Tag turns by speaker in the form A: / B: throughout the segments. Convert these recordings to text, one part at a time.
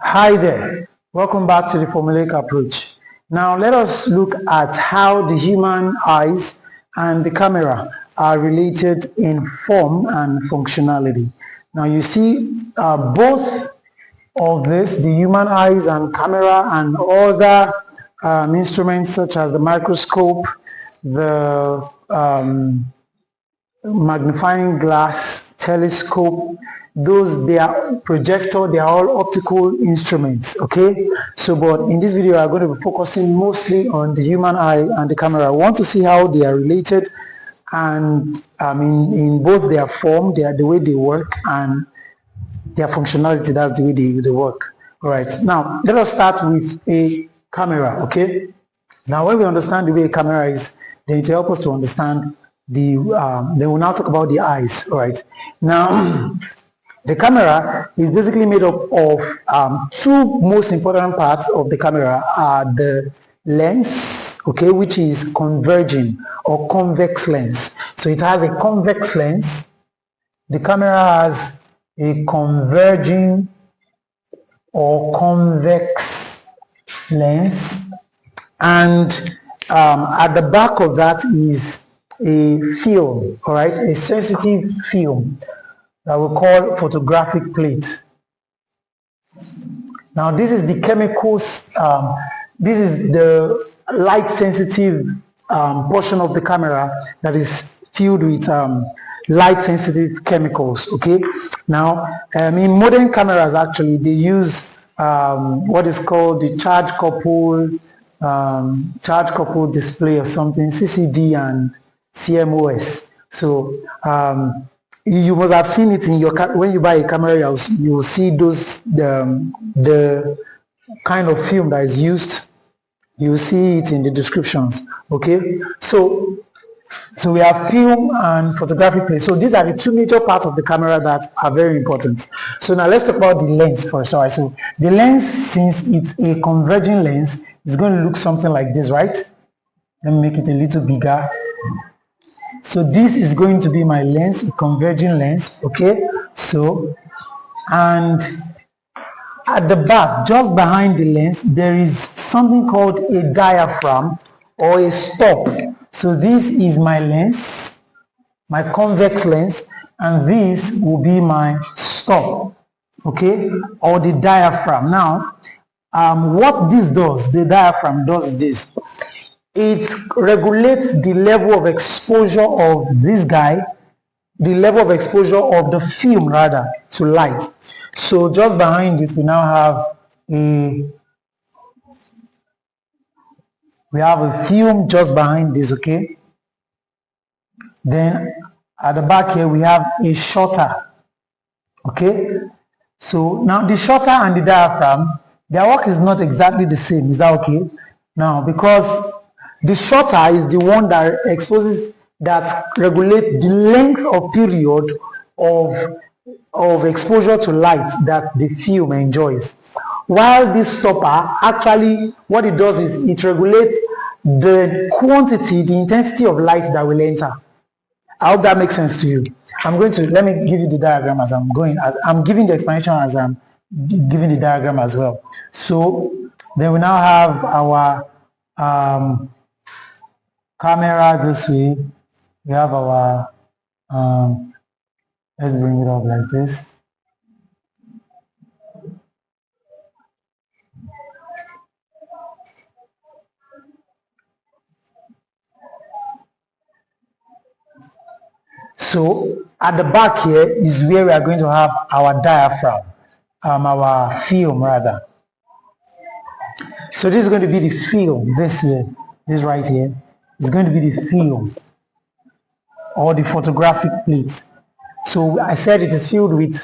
A: Hi there, welcome back to the formulaic approach. Now let us look at how the human eyes and the camera are related in form and functionality. Now you see both of this, the human eyes and camera and other instruments such as the microscope, the magnifying glass, telescope, those they are projector, they are all optical instruments. Okay, so but in this video I'm going to be focusing mostly on the human eye and the camera. I want to see how they are related and in both their form, the way they work, and their functionality. That's the way they work. All right, now let us start with a camera. Okay, now when we understand the way a camera is, then it will help us to understand then we'll now talk about the eyes. All right, now the camera is basically made up of two most important parts of the camera are the lens, okay, which is converging or convex lens. So it has a convex lens. The camera has a converging or convex lens, and at the back of that is a film, all right, a sensitive film that we call photographic plate. Now this is the chemicals, this is the light sensitive portion of the camera that is filled with light sensitive chemicals. Okay, now in modern cameras actually they use what is called the charge coupled display or something, CCD and CMOS. So you must have seen it in your when you buy a camera, you will see those the kind of film that is used. You will see it in the descriptions. Okay, so we have film and photographic plate. So these are the two major parts of the camera that are very important. So now let's talk about the lens first. All right, so the lens, since it's a converging lens, is going to look something like this, right? Let me make it a little bigger. So this is going to be my lens, a converging lens. Okay, so and at the back, just behind the lens, there is something called a diaphragm or a stop. So this is my lens, my convex lens, and this will be my stop, okay, or the diaphragm. Now, what this does, the diaphragm does this. It regulates the level of exposure of this guy, the level of exposure of the film rather, to light. So just behind it, we now have a film just behind this, okay? Then at the back here, we have a shutter, okay? So now the shutter and the diaphragm, their work is not exactly the same. Is that okay? Now, because the shutter is the one that regulates the length of period of exposure to light that the film enjoys. While this stopper, actually what it does is it regulates the quantity, the intensity of light that will enter. I hope that makes sense to you. Let me give you the diagram as I'm going, as I'm giving the explanation as I'm giving the diagram as well. So then we now have our camera this way. We have our, let's bring it up like this. So at the back here is where we are going to have our diaphragm, our film rather. So this is going to be the film, this right here is going to be the film or the photographic plate. So I said it is filled with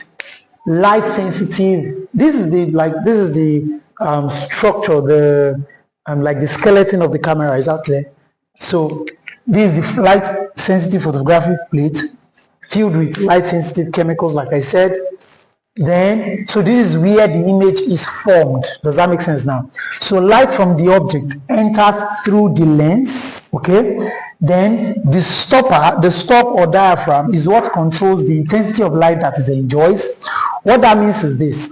A: light sensitive. This is the structure, the like the skeleton of the camera. Is that clear? So this is the light sensitive photographic plate filled with light sensitive chemicals, like I said. Then, so this is where the image is formed. Does that make sense now? So light from the object enters through the lens, okay? Then the stop or diaphragm is what controls the intensity of light that it enjoys. What that means is this.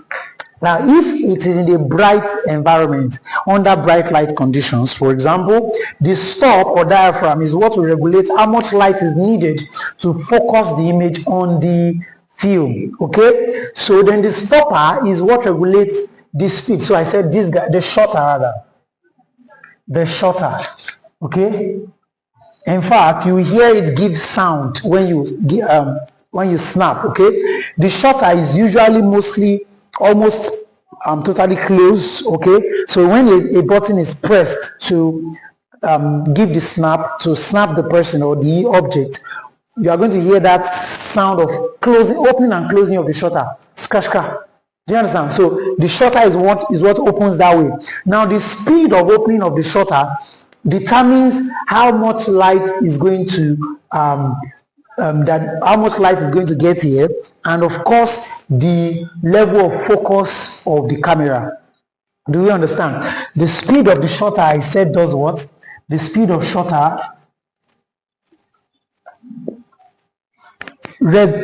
A: Now, if it is in a bright environment, under bright light conditions, for example, the stop or diaphragm is what will regulate how much light is needed to focus the image on the film. Okay, so then the stopper is what regulates the speed. So I said this guy, the shutter rather, the shutter. Okay, in fact, you hear it give sound when you snap. Okay, the shutter is usually mostly almost totally closed. Okay, so when a button is pressed to give the snap, to snap the person or the object, you are going to hear that sound of closing, opening and closing of the shutter. Skra skra. Do you understand? So the shutter is what opens that way. Now the speed of opening of the shutter determines how much light is going to how much light is going to get here, and of course the level of focus of the camera. Do you understand? The speed of the shutter, I said, does what? The speed of shutter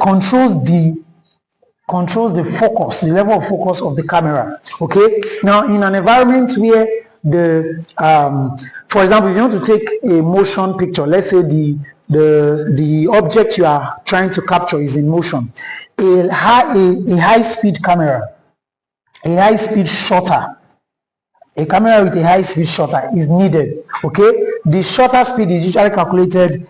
A: controls the focus, the level of focus of the camera. Okay, now in an environment where for example, if you want to take a motion picture, let's say the object you are trying to capture is in motion, a high speed camera, a high speed shutter, a camera with a high speed shutter is needed. Okay, the shutter speed is usually calculated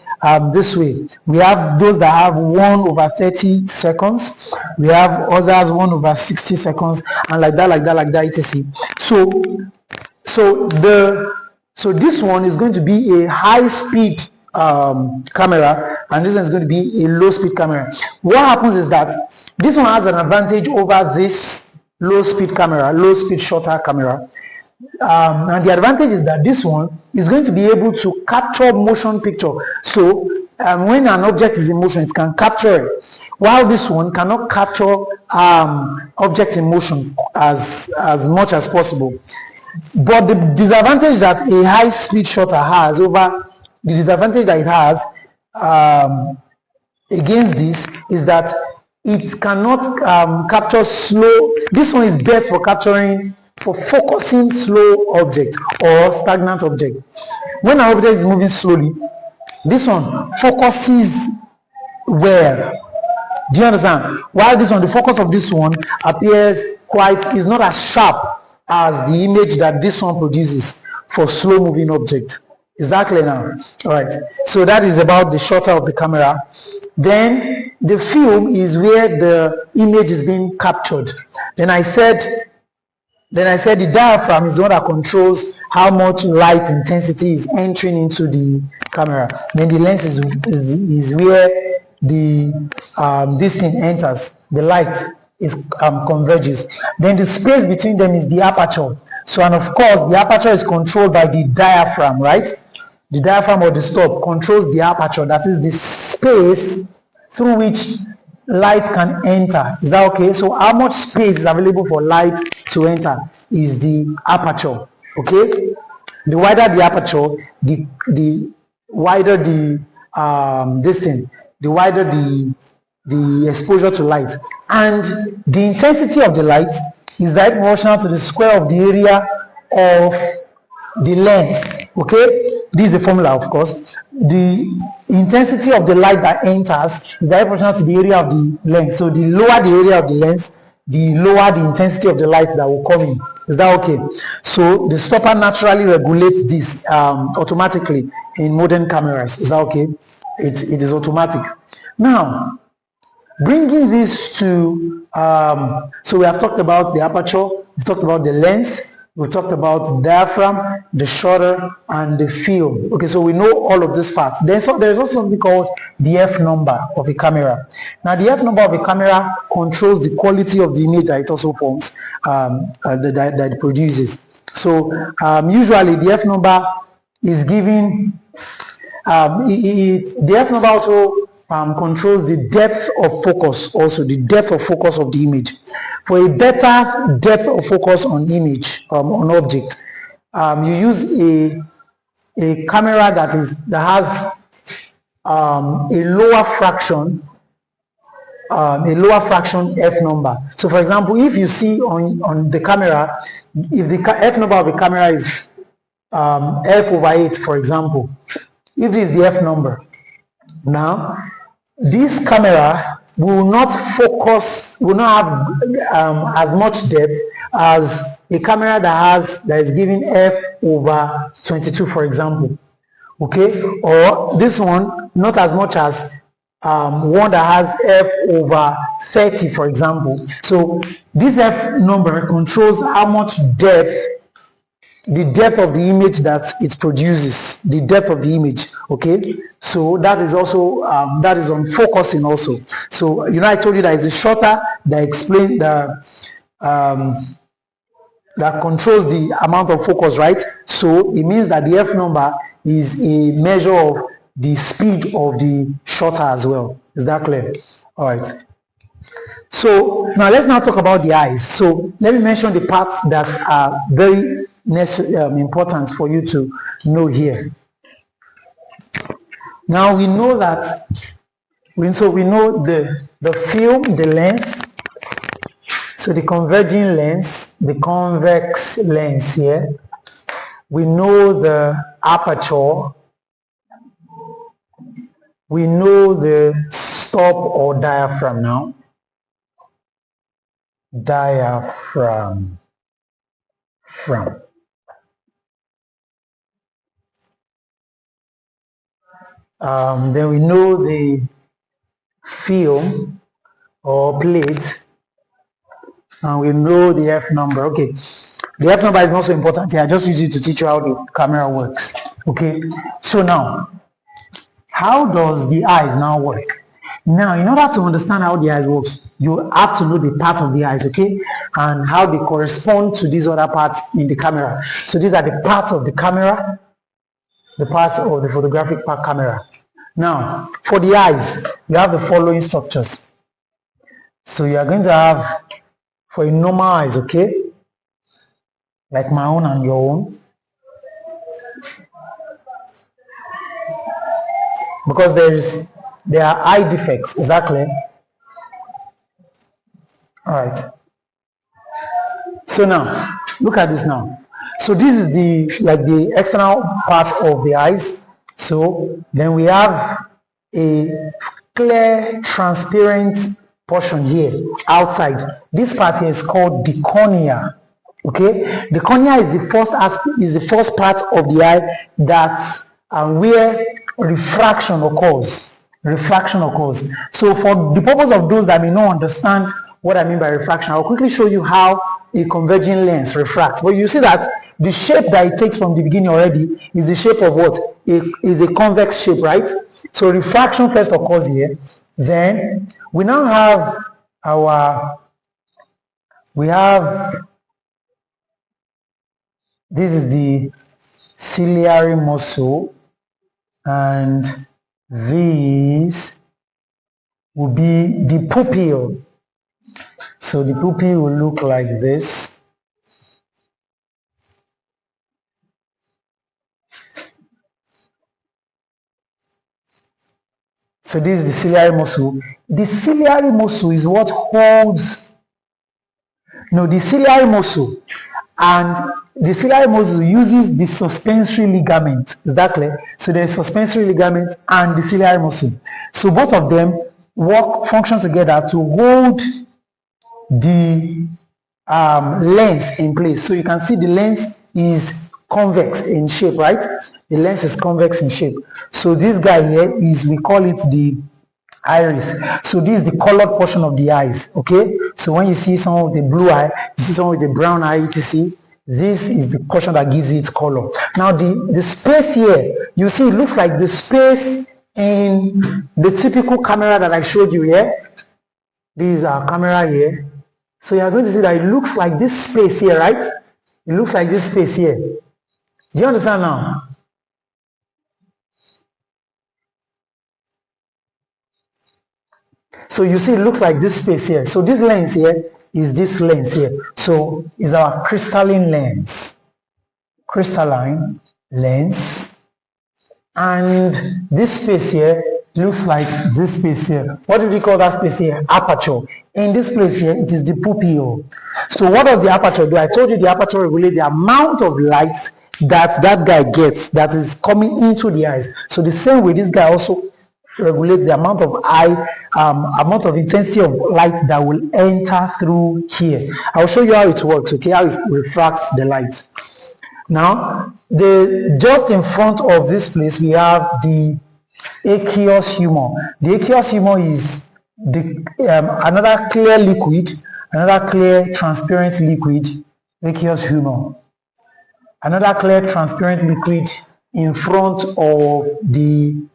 A: this way. We have those that have 1/30 seconds, we have others 1/60 seconds, and like that, etc. So this one is going to be a high speed camera, and this one is going to be a low speed camera. What happens is that this one has an advantage over this low speed camera, low speed shutter camera. And the advantage is that this one is going to be able to capture motion picture. So when an object is in motion, it can capture it, while this one cannot capture object in motion as much as possible. But the disadvantage that a high speed shutter has over the disadvantage that it has against this is that it cannot capture slow. This one is best for focusing slow object or stagnant object. When an object is moving slowly, this one focuses well. Do you understand? While this one, the focus of this one is not as sharp as the image that this one produces for slow moving object. Is that clear now? All right. So that is about the shutter of the camera. Then the film is where the image is being captured. Then I said the diaphragm is the one that controls how much light intensity is entering into the camera. Then the lens is where this thing enters. The light is converges. Then the space between them is the aperture. So, and of course, the aperture is controlled by the diaphragm, right? The diaphragm or the stop controls the aperture. That is the space through which light can enter. Is that okay? So how much space is available for light to enter is the aperture. Okay, the wider the aperture, the wider the the wider the exposure to light, and the intensity of the light is direct proportional to the square of the area of the lens. Okay, this is the formula, of course. The intensity of the light that enters is direct proportional to the area of the lens. So the lower the area of the lens, the lower the intensity of the light that will come in. Is that okay? So the stopper naturally regulates this automatically in modern cameras. Is that okay? It is automatic. Now, bringing this to, so we have talked about the aperture, we've talked about the lens, we talked about the diaphragm, the shutter, and the film. Okay, so we know all of these parts. There's also something called the F number of a camera. Now, the F number of a camera controls the quality of the image that it also forms, that it produces. So, usually the F number is given, the F number also controls the depth of focus, also the depth of focus of the image. For a better depth of focus on image, on object, you use a camera that has a lower fraction a lower fraction f number. So for example, if you see on the camera, if the f number of the camera is f over 8, for example, if this is the f number, now this camera will not focus, will not have as much depth as a camera that is giving f over 22, for example. Okay, or this one not as much as one that has f over 30, for example. So this f number controls how much depth, the depth of the image that it produces, the depth of the image. Okay, so that is also that is on focusing also. So you know, I told you that it's a shorter that explain the that controls the amount of focus, right? So it means that the f number is a measure of the speed of the shutter as well. Is that clear? All right. So now let's now talk about the eyes. So let me mention the parts that are very important for you to know here. Now we know that we know the film, the lens. So the converging lens, the convex lens here. We know the aperture. We know the stop or diaphragm now. Diaphragm. Then we know the film or plate, and we know the f number. Okay, the f number is not so important here. I just use it to teach you how the camera works. Okay, so now, how does the eyes now work? Now, in order to understand how the eyes works, you have to know the parts of the eyes, okay, and how they correspond to these other parts in the camera. So these are the parts of the camera, the parts of the photographic camera. Now, for the eyes, you have the following structures. So you are going to have, for a normal eyes, okay, like my own and your own, because there are eye defects. Is that clear? All right. So now, look at this now. So this is the external part of the eyes. So then we have a clear, transparent portion here outside. This part here is called the cornea. Okay, the cornea is the first part of the eye that's where refraction occurs. So for the purpose of those that may not understand what I mean by refraction, I'll quickly show you how a converging lens refracts. But you see that the shape that it takes from the beginning already is the shape of what? Is a convex shape, right? So refraction first occurs here. Then we now have this is the ciliary muscle, and these will be the pupil. So the pupil will look like this. So this is the ciliary muscle. The ciliary muscle is what holds, the ciliary muscle, and the ciliary muscle uses the suspensory ligament. Is that clear? So there is suspensory ligament and the ciliary muscle. So both of them function together to hold the lens in place. So you can see the lens is convex in shape, right? The lens is convex in shape. So this guy here we call it the iris. So this is the colored portion of the eyes, okay? So when you see someone with a blue eye, you see someone with a brown eye, etc., this is the portion that gives it its color. Now the space here, you see it looks like the space in the typical camera that I showed you here. This is our camera here. So you are going to see that it looks like this space here, right? It looks like this space here. Do you understand now? So you see it looks like this space here. So this lens here is this lens here. So it's our crystalline lens. Crystalline lens. And this space here looks like this space here. What do we call that space here? Aperture. In this place here, it is the pupil. So what does the aperture do? I told you the aperture regulates the amount of light that guy gets that is coming into the eyes. So the same way, this guy also regulates the amount of amount of intensity of light that will enter through here. I'll show you how it works, okay? How it refracts the light. Now, just in front of this place, we have the aqueous humor. The aqueous humor is another clear liquid, another clear transparent liquid, aqueous humor. Another clear transparent liquid in front of the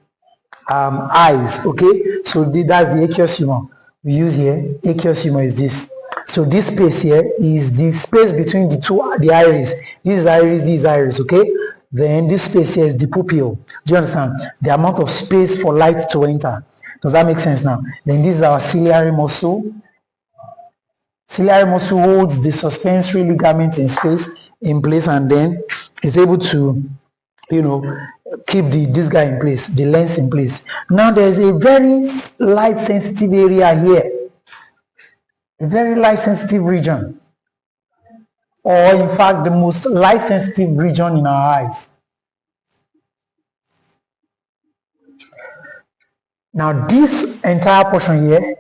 A: eyes, okay? So that's the aqueous humor we use here. Aqueous humor is this. So this space here is the space between the iris. This is iris, this is iris, okay? Then this space here is the pupil. Do you understand? The amount of space for light to enter. Does that make sense now? Then this is our ciliary muscle. Ciliary muscle holds the suspensory ligament in place, and then is able to, keep this guy in place, the lens in place. Now there's a very light sensitive area here. A very light sensitive region, or in fact the most light sensitive region in our eyes. Now this entire portion here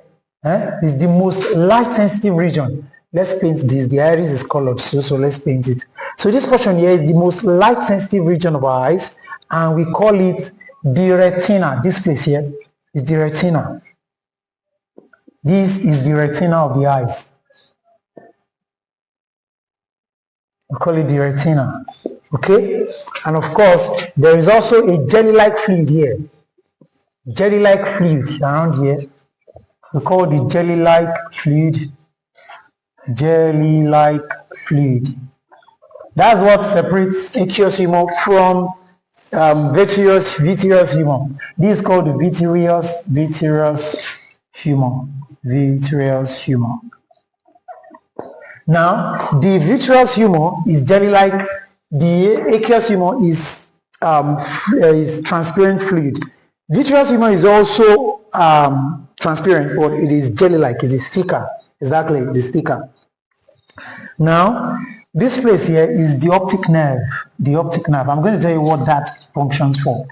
A: is the most light sensitive region. Let's paint this. The iris is colored, so let's paint it. So this portion here is the most light sensitive region of our eyes, and we call it the retina. This place here is the retina. This is the retina of the eyes. We call it the retina. Okay? And of course, there is also a jelly-like fluid here. Jelly-like fluid around here. We call the jelly-like fluid. Jelly-like fluid. That's what separates aqueous humor from vitreous humor. This is called the vitreous humor. Vitreous humor. Now, the vitreous humor is jelly-like. The aqueous humor is transparent fluid. Vitreous humor is also transparent, but it is jelly-like. It is thicker. Exactly, it is thicker. Now, this place here is the optic nerve. The optic nerve. I'm going to tell you what that functions for.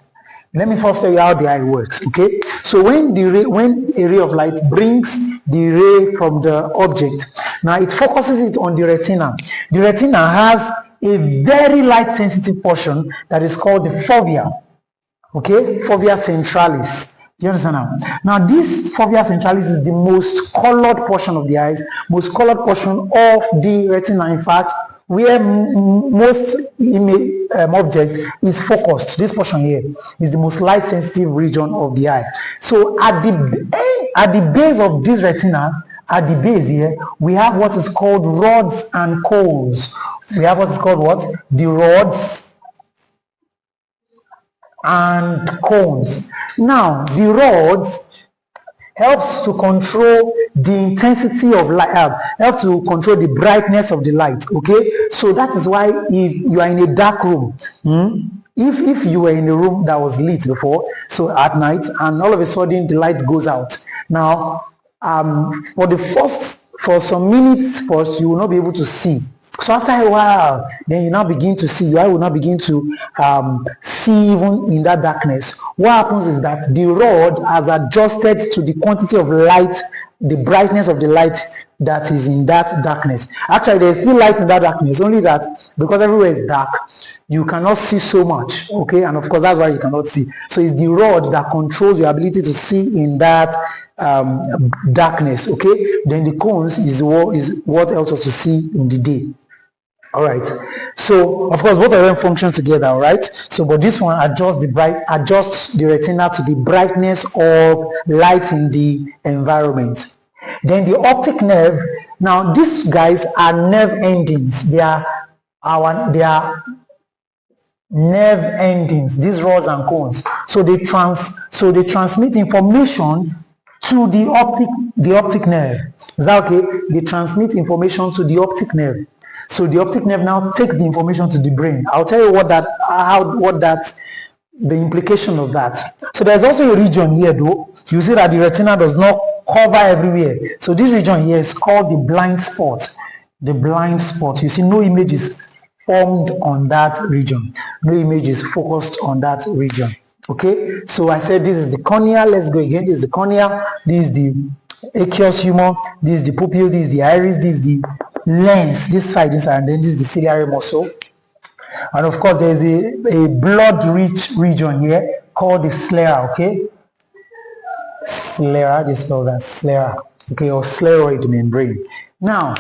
A: Let me first tell you how the eye works, okay? So when a ray of light brings the ray from the object, now it focuses it on the retina. The retina has a very light sensitive portion that is called the fovea, okay? Fovea centralis. Do you understand now? Now this fovea centralis is the most colored portion of the eyes, most colored portion of the retina. In fact, where most object is focused, this portion here is the most light sensitive region of the eye. So at the base of this retina, at the base here, we have what is called rods and cones. We have what is called what? The rods and cones. Now, the rods helps to control the intensity of light, helps to control the brightness of the light, okay? So that is why if you are in a dark room, if you were in a room that was lit before, so at night, and all of a sudden the light goes out. Now, for some minutes first, you will not be able to see. So after a while, then you now begin to see, your eye will now begin to see even in that darkness. What happens is that the rod has adjusted to the quantity of light, the brightness of the light that is in that darkness. Actually, there's still light in that darkness, only that because everywhere is dark, you cannot see so much, okay? And of course, that's why you cannot see. So it's the rod that controls your ability to see in that darkness, okay? Then the cones is what helps us to see in the day. All right, so of course both of them function together, all right? So but this one adjusts the retina to the brightness of light in the environment. Then the optic nerve. Now these guys are nerve endings. They are nerve endings, these rods and cones. So they transmit information to the optic nerve. Is that okay? They transmit information to the optic nerve. So the optic nerve now takes the information to the brain. I'll tell you what that the implication of that. So there's also a region here though. You see that the retina does not cover everywhere. So this region here is called the blind spot. The blind spot. You see no image is formed on that region. No image is focused on that region. Okay, so I said this is the cornea. Let's go again. This is the cornea. This is the aqueous humor. This is the pupil. This is the iris. This is the lens. This side, and then this is the ciliary muscle. And of course, there is a blood-rich region here called the sclera. Okay, sclera. Just spell that sclera. Okay, or scleroid membrane. Now,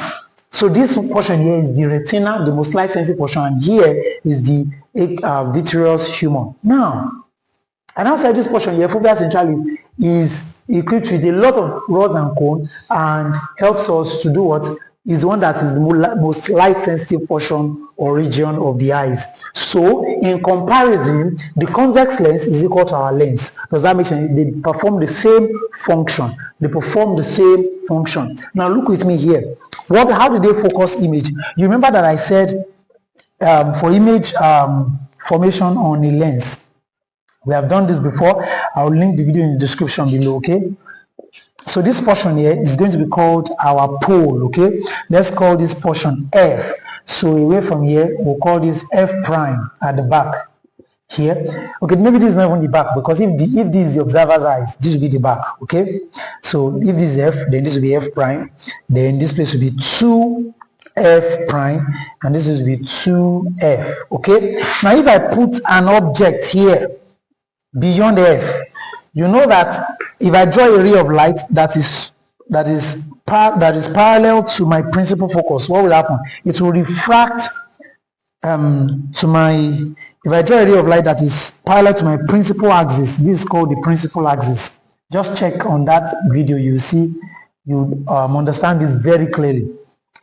A: so this portion here is the retina, the most light-sensitive portion, and here is the vitreous humor. Now, and outside this portion here, fovea centralis is equipped with a lot of rods and cones and helps us to do what? Is one that is the most light-sensitive portion or region of the eyes. So, in comparison, the convex lens is equal to our lens. Does that make sense? They perform the same function. They perform the same function. Now, look with me here. How do they focus image? You remember that I said for image formation on a lens, we have done this before. I'll link the video in the description below, okay? So this portion here is going to be called our pole, okay? Let's call this portion F. So away from here, we'll call this F prime at the back here. Okay, maybe this is not even the back, because if this is the observer's eyes, this will be the back, okay? So if this is F, then this will be F prime. Then this place will be 2F prime, and this will be 2F, okay? Now if I put an object here beyond F, you know that if I draw a ray of light that is parallel to my principal focus, what will happen? It will refract if I draw a ray of light that is parallel to my principal axis, this is called the principal axis. Just check on that video, you see, you understand this very clearly.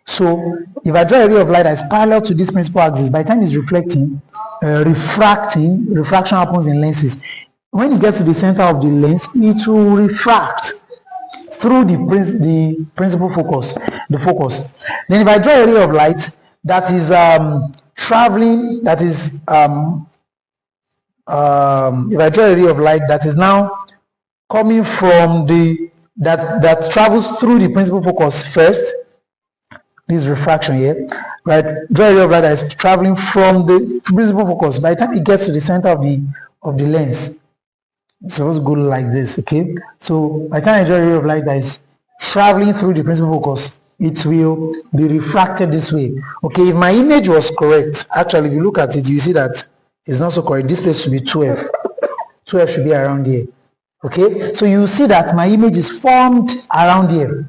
A: So if I draw a ray of light that is parallel to this principal axis, by the time it's reflecting, refraction happens in lenses. When it gets to the center of the lens, it will refract through the principal focus, the focus. Then if I draw a ray of light that is traveling, that is if I draw a ray of light that is now coming from that travels through the principal focus first, this refraction here, right? Draw a ray of light that is traveling from the principal focus. By the time it gets to the center of the lens, it's supposed to go like this, okay? So by the time I draw a ray of light that is traveling through the principal focus, it will be refracted this way. Okay, if my image was correct, actually if you look at it, you see that it's not so correct. This place should be 2F. 2F should be around here. Okay, so you see that my image is formed around here.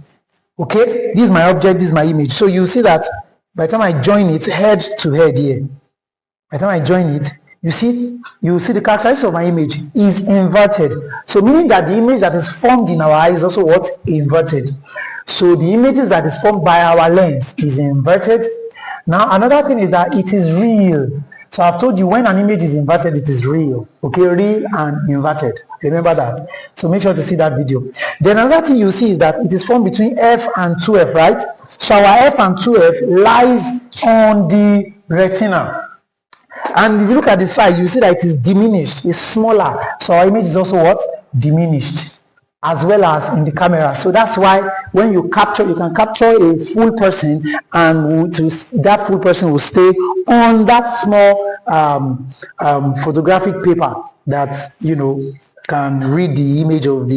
A: Okay, this is my object, this is my image. So you see that by the time I join it head to head here, by the time I join it, you see the characteristics of my image is inverted. So meaning that the image that is formed in our eye is also what? Inverted. So the images that is formed by our lens is inverted. Now another thing is that it is real. So I've told you when an image is inverted, it is real. Okay, real and inverted. Remember that. So make sure to see that video. Then another thing you see is that it is formed between F and 2F, right? So our F and 2F lies on the retina. And if you look at the size, you see that it is diminished, it's smaller. So our image is also what? Diminished, as well as in the camera. So that's why when you can capture a full person, and that full person will stay on that small photographic paper that, you know, can read the image of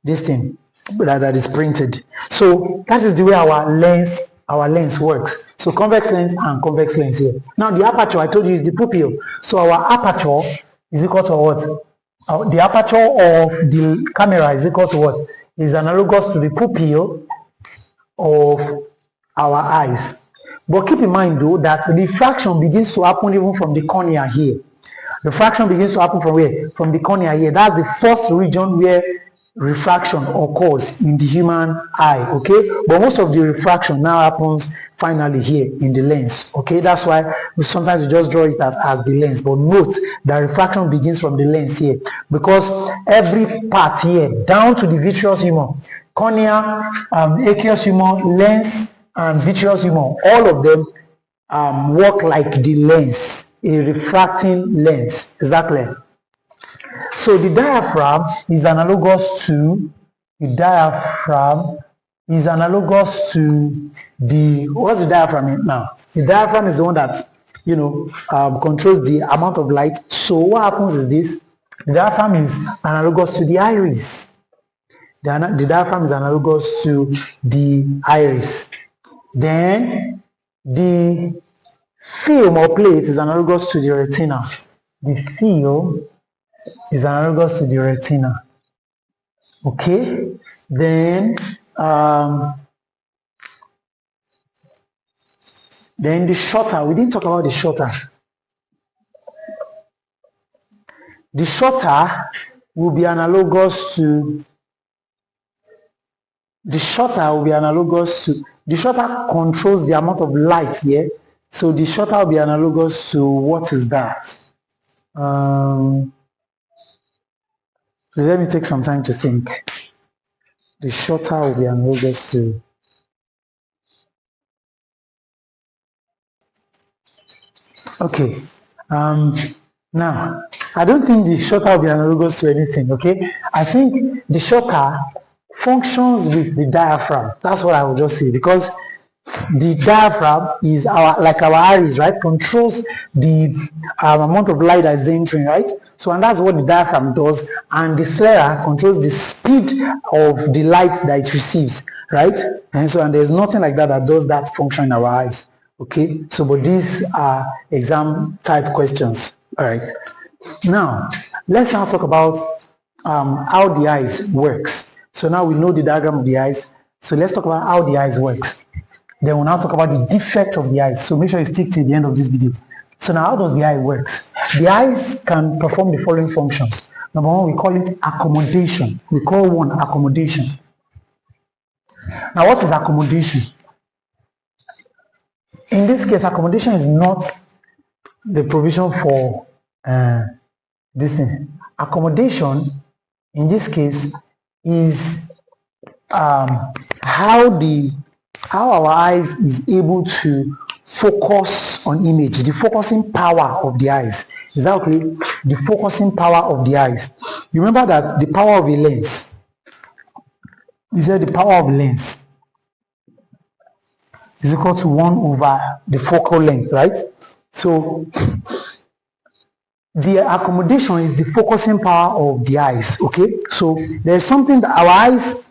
A: this thing that is printed. So that is the way our lens works. So convex lens and convex lens here. Now the aperture, I told you, is the pupil. So our aperture is equal to what? The aperture of the camera is equal to what? Is analogous to the pupil of our eyes. But keep in mind though that refraction begins to happen even from the cornea here. Refraction begins to happen from where? From the cornea here. That's the first region where refraction occurs in the human eye, okay? But most of the refraction now happens finally here in the lens, okay? That's why sometimes we just draw it as the lens. But note that refraction begins from the lens here, because every part here, down to the vitreous humor, cornea, aqueous humor, lens, and vitreous humor, all of them work like the lens, a refracting lens. Is that clear? So the diaphragm is analogous to the what's the diaphragm now? The diaphragm is the one that controls the amount of light. So what happens is this: the diaphragm is analogous to the iris. The diaphragm is analogous to the iris. Then the film or plate is analogous to the retina. The film is analogous to the retina. Okay, then the shutter. We didn't talk about the shutter. The shutter will be analogous to. The shutter controls the amount of light here. So the shutter will be analogous to, what is that? Let me take some time to think. The shutter will be analogous to. Okay. Now, I don't think the shutter will be analogous to anything, okay? I think the shutter functions with the diaphragm. That's what I would just say, because the diaphragm is our iris, right? Controls the amount of light that is entering, right? So, and that's what the diaphragm does, and the sclera controls the speed of the light that it receives, right? And there's nothing like that does that function in our eyes. Okay, so but these are exam type questions. All right, now let's now talk about how the eyes works. So now we know the diagram of the eyes, so let's talk about how the eyes works. Then we'll now talk about the defect of the eyes. So make sure you stick to the end of this video. So now, how does the eye works? The eyes can perform the following functions. Number one, we call it accommodation. We call one accommodation. Now, what is accommodation? In this case, accommodation is not the provision for this thing. Accommodation, in this case, is how our eyes is able to focus on image, the focusing power of the eyes. Exactly, the focusing power of the eyes. You remember that the power of a lens, we said the power of a lens is equal to 1 over the focal length, right? So the accommodation is the focusing power of the eyes. Okay, so there's something that our eyes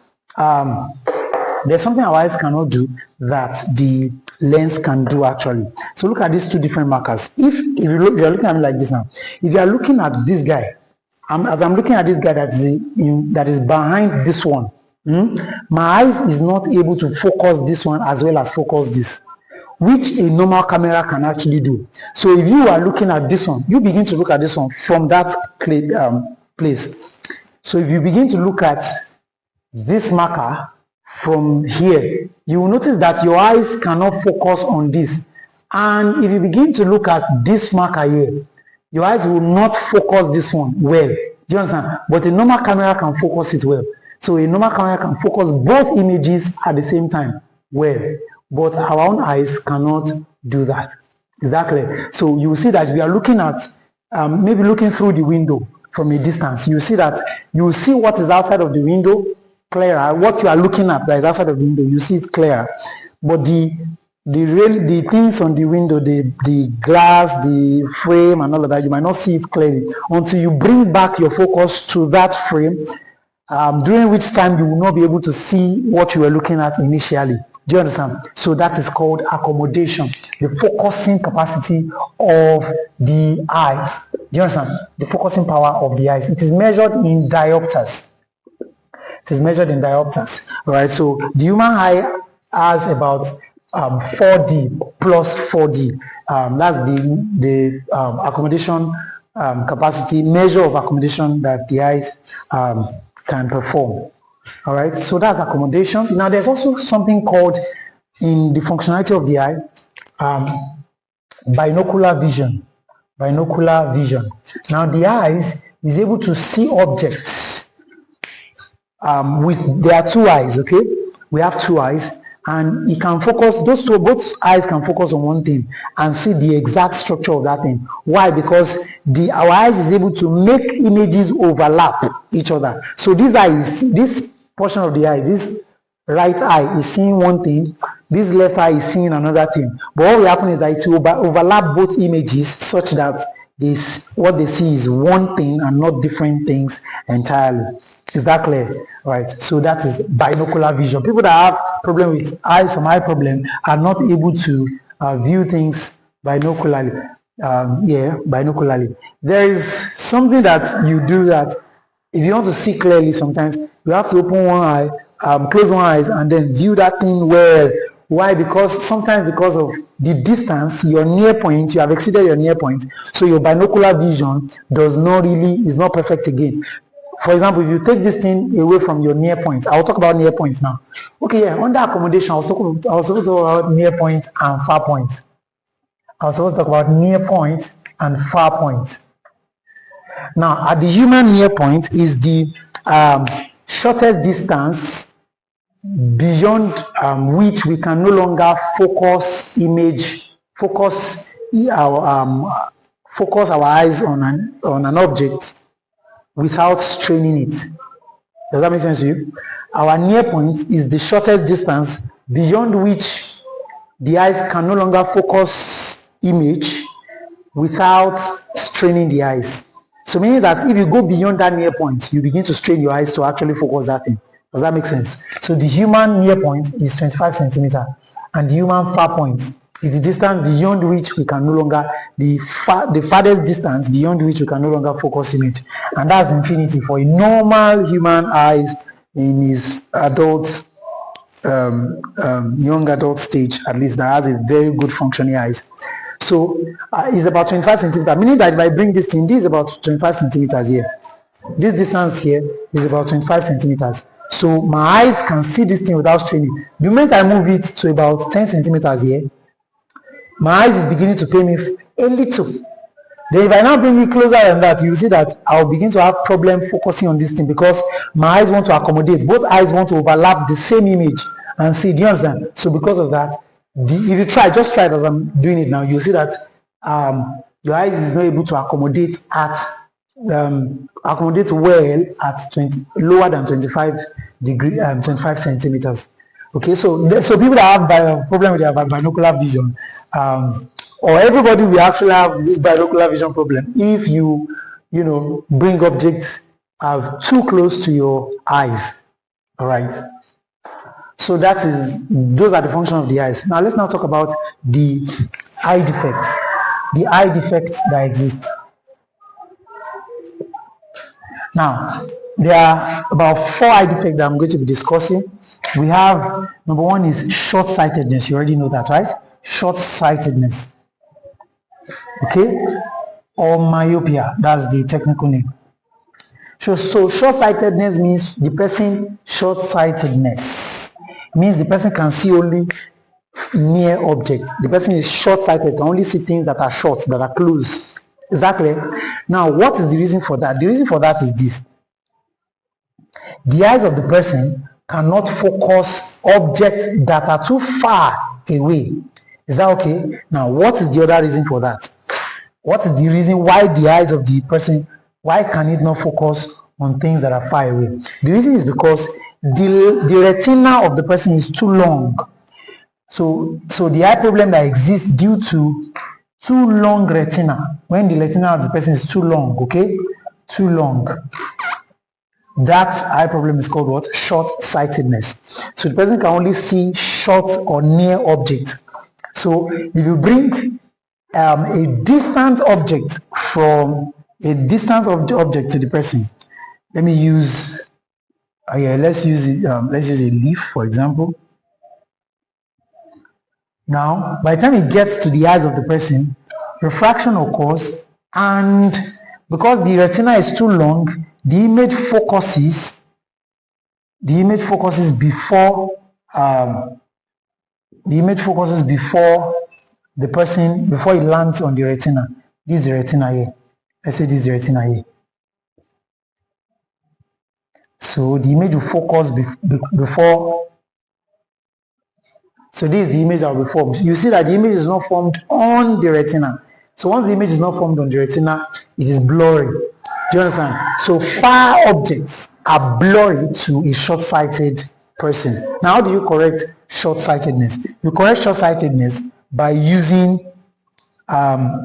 A: cannot do that the lens can do actually. So look at these two different markers. If you're looking at me like this now, if you are looking at this guy, as I'm looking at this guy that is behind this one, my eyes is not able to focus this one as well as focus this, which a normal camera can actually do. So if you are looking at this one, you begin to look at this one from that place. So if you begin to look at this marker from here, you will notice that your eyes cannot focus on this. And if you begin to look at this marker here, your eyes will not focus this one well. Do you understand? But a normal camera can focus it well. So a normal camera can focus both images at the same time well. But our own eyes cannot do that. Exactly. So you will see that we are looking at, maybe looking through the window from a distance. You see that you will see what is outside of the window clearer. What you are looking at that is outside of the window, you see it clearer. But the things on the window, the glass, the frame, and all of that, you might not see it clearly until you bring back your focus to that frame. During which time you will not be able to see what you were looking at initially. Do you understand? So that is called accommodation, the focusing capacity of the eyes. Do you understand? The focusing power of the eyes. It is measured in diopters. It is measured in diopters. Right? So the human eye has about 4D plus 4D. That's the accommodation capacity, measure of accommodation that the eyes can perform. All right, so that's accommodation. Now there's also something called, in the functionality of the eye, binocular vision. Binocular vision. Now the eyes is able to see objects with their two eyes. Okay, we have two eyes, and it can focus, both eyes can focus on one thing and see the exact structure of that thing. Why? Because our eyes is able to make images overlap each other. So this portion of the eye, this right eye is seeing one thing, this left eye is seeing another thing. But what will happen is that it will overlap both images such that what they see is one thing and not different things entirely. Is that clear? Right. So that is binocular vision. People that have problem with eyes, some eye problem, are not able to view things binocularly. Binocularly. There is something that you do that if you want to see clearly, sometimes you have to open one eye, close one eye, and then view that thing well. Why? Because sometimes because of the distance, your near point, you have exceeded your near point, so your binocular vision is not perfect again. For example, if you take this thing away from your near point, I'll talk about near points now. Okay, yeah, under accommodation, I was supposed to talk about near point and far point. I was supposed to talk about near point and far point. Now, at the human near point is the shortest distance beyond which we can no longer focus our eyes on an object without straining it. Does that make sense to you? Our near point is the shortest distance beyond which the eyes can no longer focus image without straining the eyes. So meaning that if you go beyond that near point, you begin to strain your eyes to actually focus that thing. Does that make sense? So the human near point is 25 centimeters, and the human far point is the distance beyond which we can no longer, the farthest distance beyond which we can no longer focus image. And that's infinity for a normal human eyes in his adult, young adult stage, at least, that has a very good functioning eyes. So it's about 25 centimeters, meaning that if I bring this thing, this is about 25 centimeters here. This distance here is about 25 centimeters. So my eyes can see this thing without straining. The moment I move it to about 10 centimeters here, my eyes is beginning to pain me a little. Then if I now bring it closer than that, you see that I'll begin to have problem focusing on this thing because my eyes want to accommodate. Both eyes want to overlap the same image and see. Do you understand? So because of that, if you just try it as I'm doing it now, you'll see that your eyes is not able to accommodate well at lower than 25 centimeters. Okay, so people that have problem with their binocular vision, or everybody will actually have this binocular vision problem if you bring objects too close to your eyes. All right. So those are the function of the eyes. Now let's now talk about the eye defects. The eye defects that exist. Now, there are about 4 eye defects that I'm going to be discussing. We have, number 1 is short-sightedness. You already know that, right? Short-sightedness. Okay? Or myopia, that's the technical name. So short-sightedness means the person short-sightedness. Means the person can see only near objects. The person is short-sighted, can only see things that are short, that are close. Exactly. Now, what is the reason for that? The reason for that is this. The eyes of the person cannot focus objects that are too far away. Is that okay? Now, what is the other reason for that? What is the reason why the eyes of the person, why can it not focus on things that are far away? The reason is because the retina of the person is too long. So the eye problem that exists due to too long retina, when the retina of the person is too long, okay? Too long. That eye problem is called what? Short-sightedness. So the person can only see short or near objects. So if you bring a distant object to the person, let me use let's use a leaf, for example. Now, by the time it gets to the eyes of the person, refraction occurs, and because the retina is too long, the image focuses before before it lands on the retina. This is the retina here. Let's say this is the retina here. So the image will focus before So this is the image that will be formed. You see that the image is not formed on the retina. So once the image is not formed on the retina, it is blurry. Do you understand? So far objects are blurry to a short-sighted person. Now, how do you correct short-sightedness? You correct short-sightedness by using a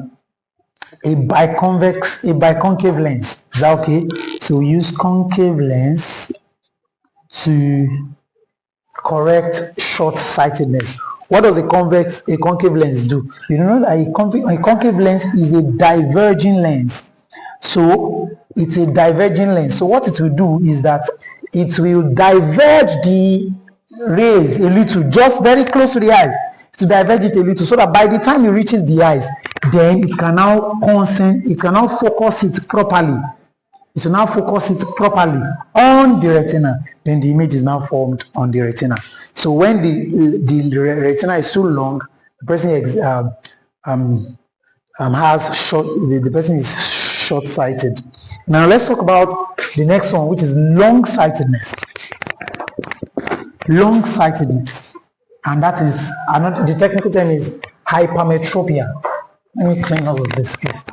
A: biconcave lens. Is that okay? So we use concave lens to correct short-sightedness. What does a concave lens do? You know that a concave lens is a diverging lens. So it's a diverging lens. So what it will do is that it will diverge the rays a little, just very close to the eyes, to diverge it a little, so that by the time it reaches the eyes, then it can now focus it properly. It will now focus it properly on the retina. Then the image is now formed on the retina. So when the retina is too long, the person the person is short-sighted. Now let's talk about the next one, which is long-sightedness. Long-sightedness, and that is another. The technical term is hypermetropia. Let me clean all of this, please.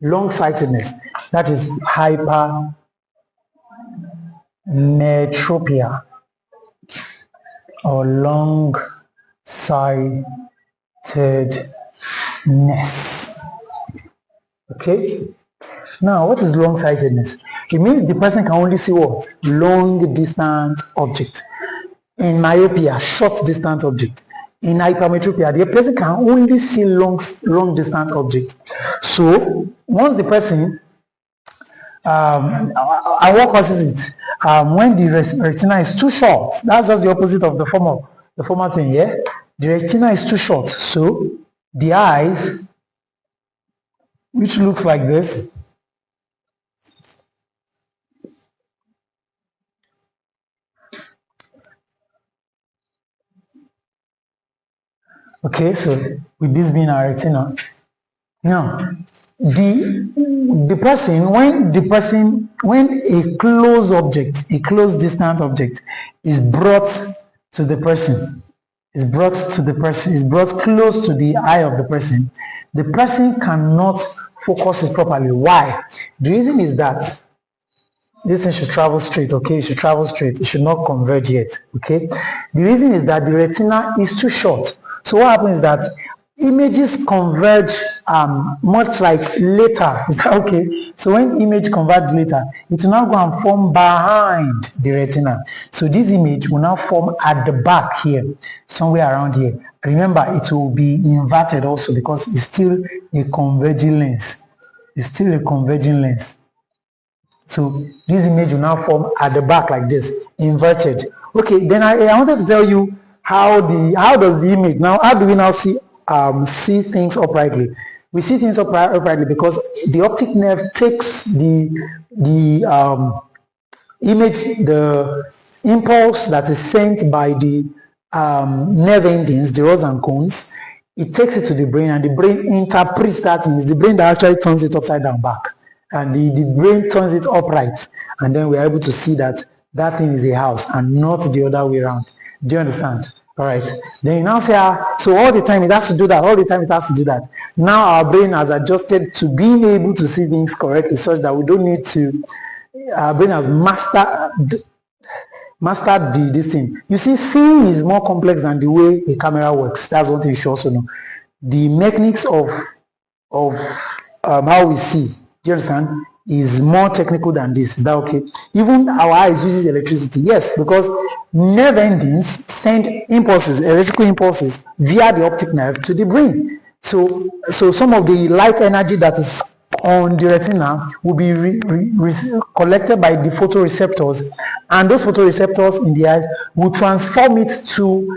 A: Long-sightedness, that is hypermetropia or long-sightedness. Okay, now what is long-sightedness? It means the person can only see what? Long distance object. In myopia, short distance object. In hypermetropia, the person can only see long distance object. So once the person and what causes it? When the retina is too short, that's just the opposite of the former thing, yeah? The retina is too short, so the eyes, which looks like this, okay, so with this being our retina, now the person, when a close object, a close distant object is brought to the person, is brought close to the eye of the person cannot focus it properly. Why? The reason is that this thing should travel straight, okay? It should travel straight. It should not converge yet, okay? The reason is that the retina is too short. So what happens is that images converge much like later. Is that okay? So when image converge later, it will now go and form behind the retina. So this image will now form at the back here, somewhere around here. Remember, it will be inverted also because it's still a converging lens. It's still a converging lens. So this image will now form at the back like this, inverted. Okay, then I wanted to tell you how does the image now, how do we now see things uprightly? We see things uprightly because the optic nerve takes the image, the impulse that is sent by the nerve endings, the rods and cones. It takes it to the brain, and the brain interprets that thing. It's the brain that actually turns it upside down back. And the brain turns it upright, and then we're able to see that that thing is a house and not the other way around. Do you understand? All right. Then you now say, so all the time it has to do that, all the time it has to do that. Now our brain has adjusted to being able to see things correctly such that we don't need to, our brain has mastered this thing. You see, seeing is more complex than the way a camera works. That's one thing you should also know. The mechanics of how we see, do you understand, is more technical than this. Is that okay? Even our eyes uses electricity. Yes, because nerve endings send impulses, electrical impulses, via the optic nerve to the brain. So some of the light energy that is on the retina will be collected by the photoreceptors, and those photoreceptors in the eyes will transform it to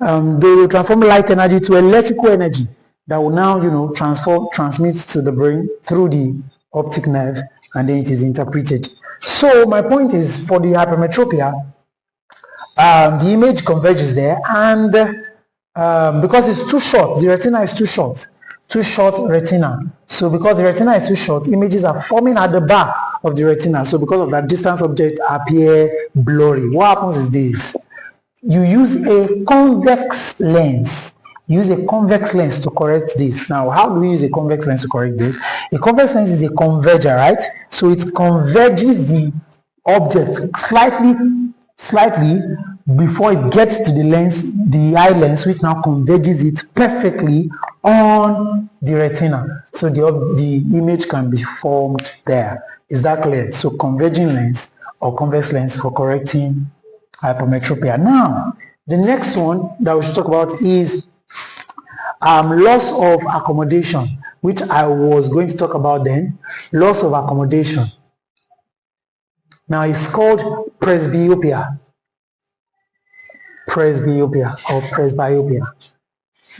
A: they will transform light energy to electrical energy that will now, transmit to the brain through the optic nerve, and then it is interpreted. So my point is, for the hypermetropia, the image converges there, and because it's too short, the retina is too short retina. So because the retina is too short, images are forming at the back of the retina. So because of that, distant objects appear blurry. What happens is this: you use a convex lens. Use a convex lens to correct this. Now, how do we use a convex lens to correct this? A convex lens is a converger, right? So it converges the object slightly before it gets to the lens, the eye lens, which now converges it perfectly on the retina. So the image can be formed there. Is that clear? So converging lens or convex lens for correcting hypermetropia. Now, the next one that we should talk about is loss of accommodation, which I was going to talk about then. Loss of accommodation. Now, it's called presbyopia. Presbyopia or presbyopia.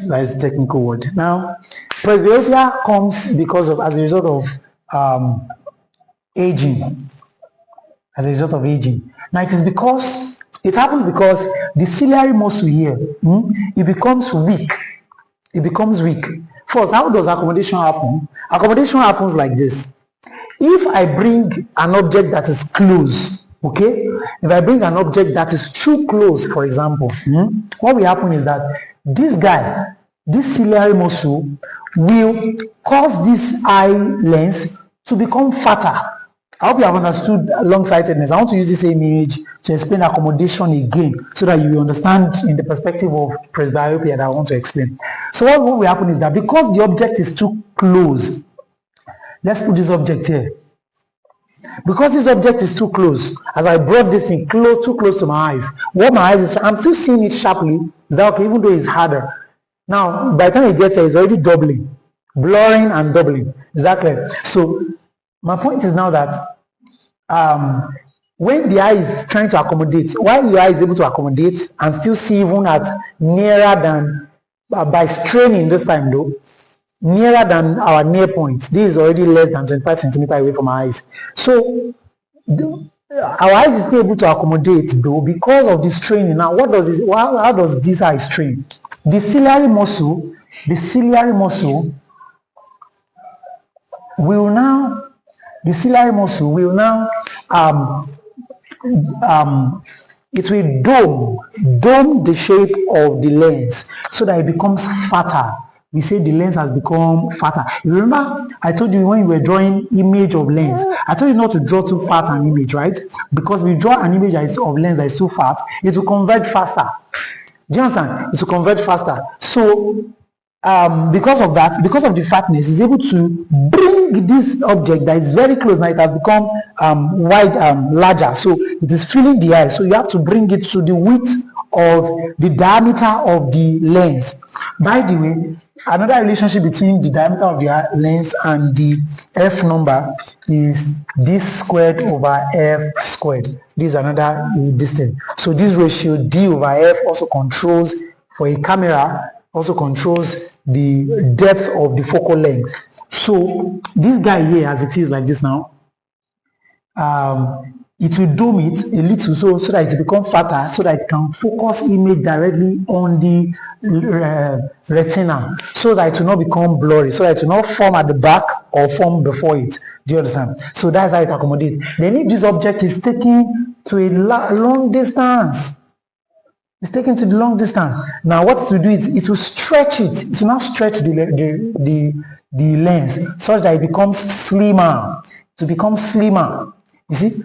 A: That's the technical word. Now, presbyopia comes because of, as a result of aging. As a result of aging. Now, it happens because the ciliary muscle here, it becomes weak. It becomes weak. First, how does accommodation happen? Accommodation happens like this. If I bring an object that is close, okay? If I bring an object that is too close, for example, what will happen is that this guy, this ciliary muscle, will cause this eye lens to become fatter. I hope you have understood long-sightedness. I want to use this same image to explain accommodation again so that you will understand in the perspective of presbyopia that I want to explain. So what will happen is that because the object is too close, let's put this object here. Because this object is too close, as I brought this in too close to my eyes, what my eyes is, I'm still seeing it sharply. Is that okay? Even though it's harder. Now, by the time it gets there, it's already doubling, blurring and doubling. Is that clear? So, my point is now that when the eye is trying to accommodate, while your eye is able to accommodate and still see even at nearer than, by straining this time though, nearer than our near point, this is already less than 25 centimeters away from our eyes. So our eyes is still able to accommodate though because of the straining. Now what does this, how does this eye strain? The ciliary muscle will now it will dome the shape of the lens so that it becomes fatter. We say the lens has become fatter. You remember I told you when you were drawing image of lens, I told you not to draw too fat an image, right? Because we draw an image of lens that is too fat, it will converge faster. Do you understand? It will converge faster. So because of that, because of the fatness, is able to bring this object that is very close. Now it has become larger, so it is filling the eye. So you have to bring it to the width of the diameter of the lens. By the way, another relationship between the diameter of the lens and the f number is d squared over f squared. This is another distance. So this ratio d over f also controls, for a camera, also controls the depth of the focal length. So this guy here, as it is like this now, it will dome it a little so that it becomes fatter, so that it can focus image directly on the retina, so that it will not become blurry, so that it will not form at the back or form before it. Do you understand? So that's how it accommodates. Then if this object is taken to a long distance, it's taken to the long distance. Now what to do is it will stretch it. It will now stretch the lens such that it becomes slimmer. To become slimmer, you see,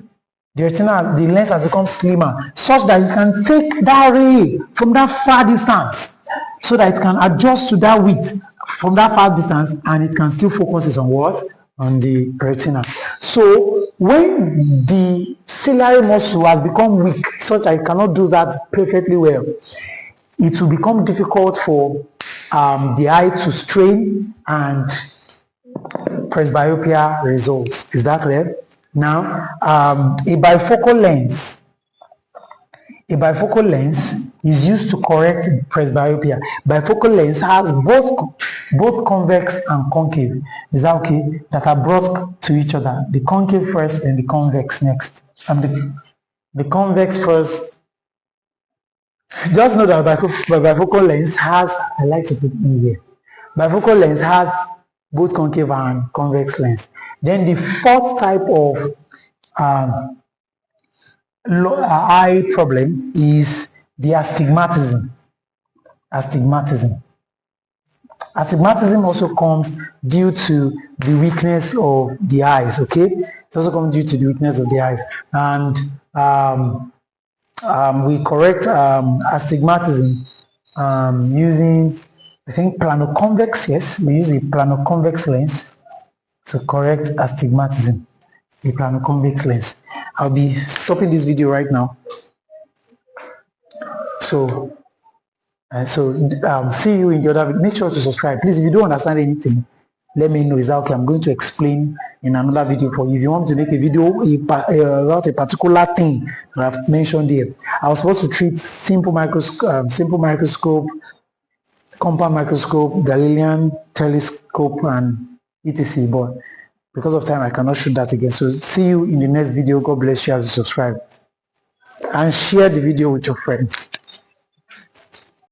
A: the retina, the lens has become slimmer, such that it can take that ray from that far distance, so that it can adjust to that width from that far distance, and it can still focus on what? On the retina. So when the ciliary muscle has become weak, such that it cannot do that perfectly well, it will become difficult for the eye to strain, and presbyopia results. Is that clear? Now, a bifocal lens is used to correct presbyopia. Bifocal lens has both convex and concave. Is that okay? That are brought to each other. The concave first, and the convex next. And the convex first. Just know that bifocal lens has, I like to put it in here. Bifocal lens has both concave and convex lens. Then the fourth type of um, eye problem is the astigmatism. Astigmatism. Astigmatism also comes due to the weakness of the eyes, okay? It also comes due to the weakness of the eyes. And we correct astigmatism using, I think, planoconvex, yes, we use a planoconvex lens to correct astigmatism, a planoconvex lens. I'll be stopping this video right now. So see you in the other video. Make sure to subscribe. Please, if you don't understand anything, let me know. Is that okay? I'm going to explain in another video for you. If you want to make a video about a particular thing that I've mentioned here, I was supposed to treat simple microscope, compound microscope, Galilean telescope, and etc. But because of time, I cannot shoot that again. So see you in the next video. God bless you as you subscribe and share the video with your friends.